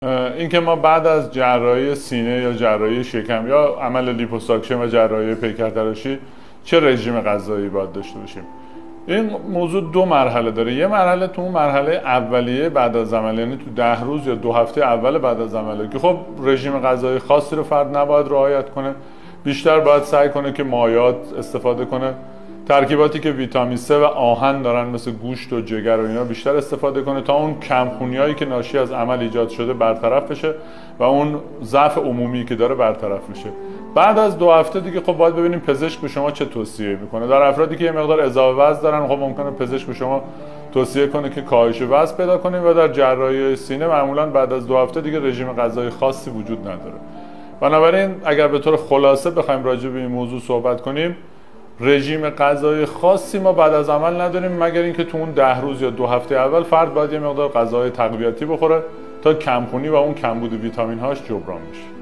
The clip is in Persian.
اینکه ما بعد از جراحی سینه یا جراحی شکم یا عمل لیپوساکشن و جراحی پیکرتراشی چه رژیم غذایی باید داشته باشیم. این موضوع دو مرحله داره. یه مرحله تو اون مرحله اولیه بعد از عمل، یعنی تو 10 روز یا 2 هفته اول بعد از عمله که خب رژیم غذایی خاصی رو فرد نباید رعایت کنه، بیشتر باید سعی کنه که مایعات استفاده کنه، ترکیباتی که ویتامین C و آهن دارن مثل گوشت و جگر و اینا بیشتر استفاده کنه تا اون کمخونیایی که ناشی از عمل ایجاد شده برطرف بشه و اون ضعف عمومی که داره برطرف بشه. بعد از 2 هفته دیگه خب باید ببینیم پزشک به شما چه توصیه میکنه. در افرادی که یه مقدار اضافه وزن دارن خب ممکنه پزشک به شما توصیه کنه که کاهش وزن پیدا کنید و در جراحی سینه معمولا بعد از 2 هفته دیگه رژیم غذایی خاصی وجود نداره. بنابراین اگر به طور خلاصه بخوایم راجع به این موضوع صحبت کنیم، رژیم غذایی خاصی ما بعد از عمل نداریم مگر اینکه تو اون 10 روز یا 2 هفته اول فرد باید یه مقدار غذای تقویتی بخوره تا کمخونی و اون کمبود ویتامین هاش جبران بشه.